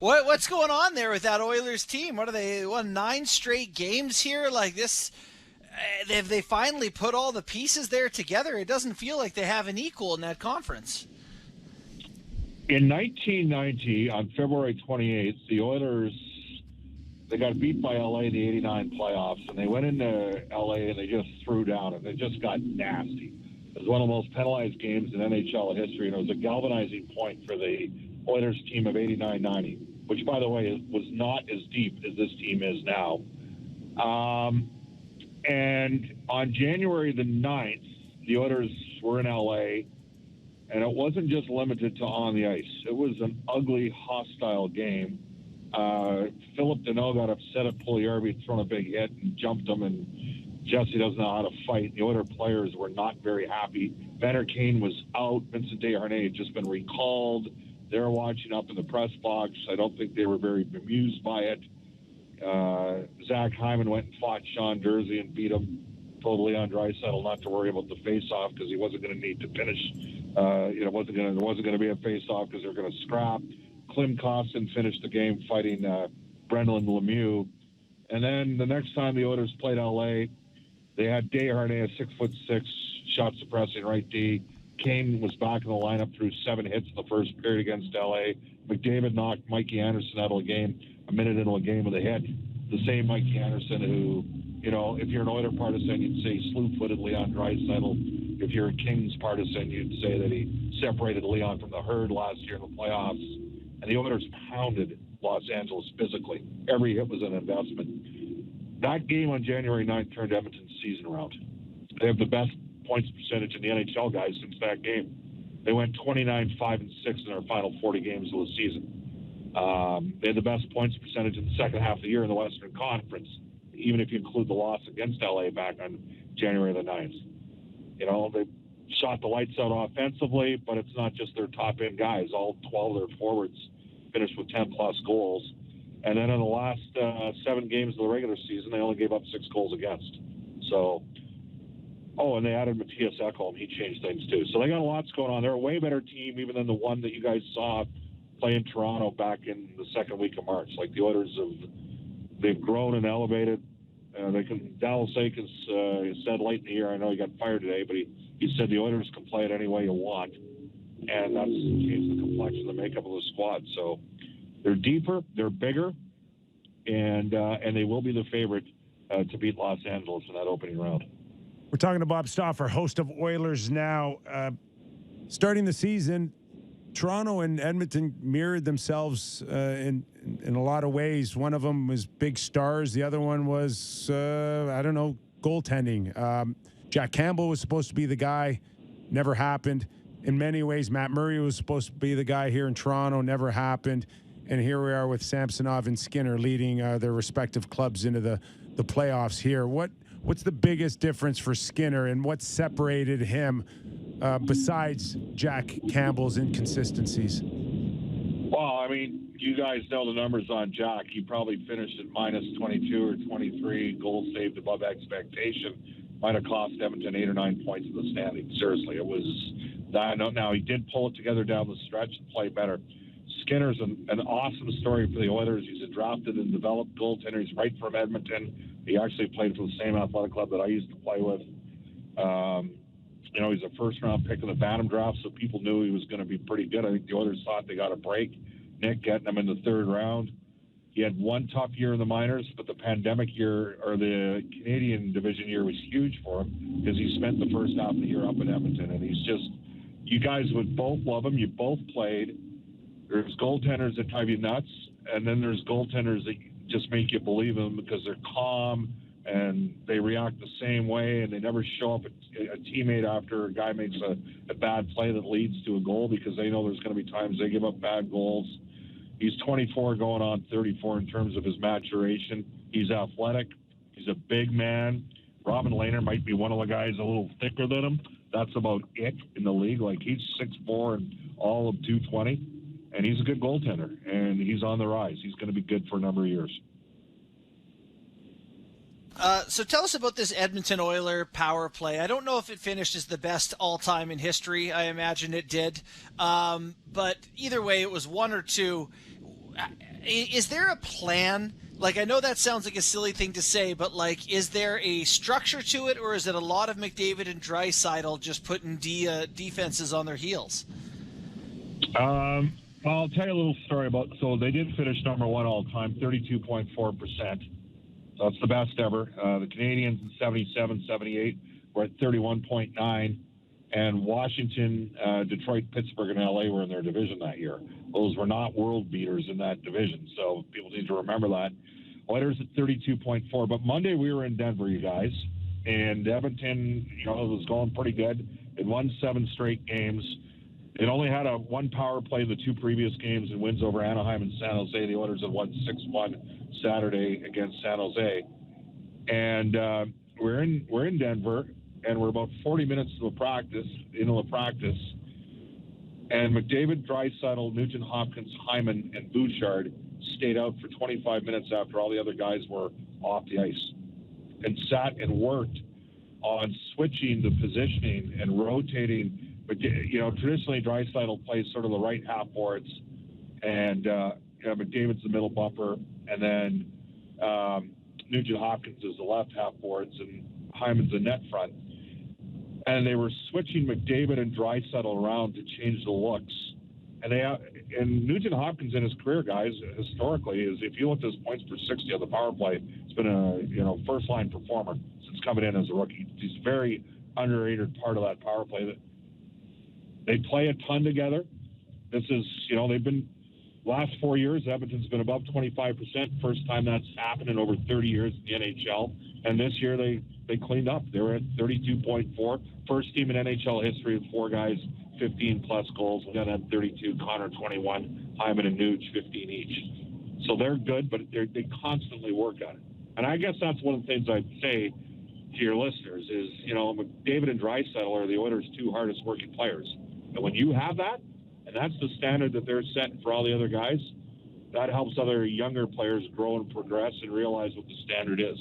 What's going on there with that Oilers team? What are they won 9 straight games here? Like this, have they finally put all the pieces there together? It doesn't feel like they have an equal in that conference. In 1990, on February 28th, the Oilers, they got beat by LA in the 89 playoffs, and they went into LA and they just threw down, and they just got nasty. It was one of the most penalized games in NHL history, and it was a galvanizing point for the Oilers team of 89-90, which, by the way, was not as deep as this team is now. And on January the 9th, the Oilers were in LA, and it wasn't just limited to on the ice. It was an ugly, hostile game. Philip Deneau got upset at Puljujärvi had thrown a big hit and jumped him, and Jesse doesn't know how to fight. The Oilers players were not very happy. Vander Kane was out. Vincent Desharnais had just been recalled. They were watching up in the press box. I don't think they were very bemused by it. Zach Hyman went and fought Sean Dursey and beat him. Told Leon Draisaitl not to worry about the face-off because he wasn't going to need to finish. It wasn't going to be a face-off because they're going to scrap. Klim Kostin finished the game fighting Brendan Lemieux. And then the next time the Oilers played LA, they had Desharnais, a 6'6", shot-suppressing right D. Kane was back in the lineup through 7 hits in the first period against LA. McDavid knocked Mikey Anderson out of the game a minute into a game with a hit. The same Mikey Anderson who, if you're an Oiler partisan, you'd say slew-footed Leon Draisaitl. If you're a Kings partisan, you'd say that he separated Leon from the herd last year in the playoffs. And the Oilers pounded Los Angeles physically. Every hit was an investment. That game on January 9th turned Edmonton's season around. They have the best points percentage in the NHL, guys, since that game. They went 29-5-6 in their final 40 games of the season. They had the best points percentage in the second half of the year in the Western Conference, even if you include the loss against LA back on January the 9th. They shot the lights out offensively, but it's not just their top-end guys. All 12 of their forwards finished with 10-plus goals. And then in the last 7 games of the regular season, they only gave up 6 goals against. So, and they added Matthias Ekholm. He changed things, too. So they got lots going on. They're a way better team even than the one that you guys saw play in Toronto back in the second week of March. Like the Oilers they've grown and elevated. Dallas Aikens said late in the year, I know he got fired today, but he said the Oilers can play it any way you want. And that's changed the complexion, the makeup of the squad. So they're deeper, they're bigger, and they will be the favorite to beat Los Angeles in that opening round. We're talking to Bob Stauffer, host of Oilers Now. Starting the season, Toronto and Edmonton mirrored themselves in a lot of ways. One of them was big stars. The other one was, goaltending. Jack Campbell was supposed to be the guy. Never happened. In many ways, Matt Murray was supposed to be the guy here in Toronto. Never happened. And here we are with Samsonov and Skinner leading their respective clubs into the playoffs here. What's the biggest difference for Skinner, and what separated him besides Jack Campbell's inconsistencies? Well, you guys know the numbers on Jack. He probably finished at minus 22 or 23 goals saved above expectation. Might have cost Edmonton 8 or 9 points in the standings. Seriously, it was that. Now, he did pull it together down the stretch and play better. Skinner's an awesome story for the Oilers. He's a drafted and developed goaltender. He's right from Edmonton. He actually played for the same athletic club that I used to play with. He's a first-round pick in the Bantam draft, so people knew he was going to be pretty good. I think the Oilers thought they got a break. Nick getting him in the 3rd round. He had one tough year in the minors, but the pandemic year, or the Canadian division year, was huge for him because he spent the first half of the year up in Edmonton. And he's just, you guys would both love him. You both played. There's goaltenders that drive you nuts, and then there's goaltenders that just make you believe them because they're calm and they react the same way, and they never show up a teammate after a guy makes a bad play that leads to a goal because they know there's going to be times they give up bad goals. He's 24 going on 34 in terms of his maturation. He's athletic. He's a big man. Robin Lehner might be one of the guys a little thicker than him. That's about it in the league. Like, he's 6'4" and all of 220, and he's a good goaltender, and he's on the rise. He's going to be good for a number of years. So tell us about this Edmonton Oiler power play. I don't know if it finished as the best all-time in history. I imagine it did. But either way, it was 1 or 2. Is there a plan? Like, I know that sounds like a silly thing to say, but like, is there a structure to it, or is it a lot of McDavid and Draisaitl just putting defenses on their heels? I'll tell you a little story about. So they did finish number one all time, 32.4%. That's the best ever. The Canadians in 77, 78 were at 31.9, and Washington, Detroit, Pittsburgh, and LA were in their division that year. Those were not world beaters in that division, so people need to remember that. Oilers at 32.4, but Monday we were in Denver, you guys, and Edmonton, it was going pretty good. It won 7 straight games. It only had one power play the 2 previous games and wins over Anaheim and San Jose. The Oilers had won 6-1 Saturday against San Jose. And we're in Denver, and we're about 40 minutes into the practice, and McDavid, Draisaitl, Nugent Hopkins, Hyman, and Bouchard stayed out for 25 minutes after all the other guys were off the ice, and sat and worked on switching the positioning and rotating. But, traditionally Draisaitl plays sort of the right half boards, and McDavid's the middle bumper, and then Nugent Hopkins is the left half boards, and Hyman's the net front. And they were switching McDavid and Draisaitl around to change the looks. And Nugent Hopkins in his career, guys, historically, is if you look at his points per 60 on the power play, it's been a first line performer since coming in as a rookie. He's a very underrated part of that power play. They play a ton together. This is, they've been last 4 years, Edmonton's been above 25%. First time that's happened in over 30 years in the NHL. And this year they cleaned up. They were at 32.4. First team in NHL history with 4 guys, 15-plus goals. We got at 32, Connor 21, Hyman and Nuge 15 each. So they're good, but they constantly work on it. And I guess that's one of the things I'd say to your listeners is, David and Draisaitl are the Oilers' 2 hardest working players. And when you have that, and that's the standard that they're setting for all the other guys, that helps other younger players grow and progress and realize what the standard is.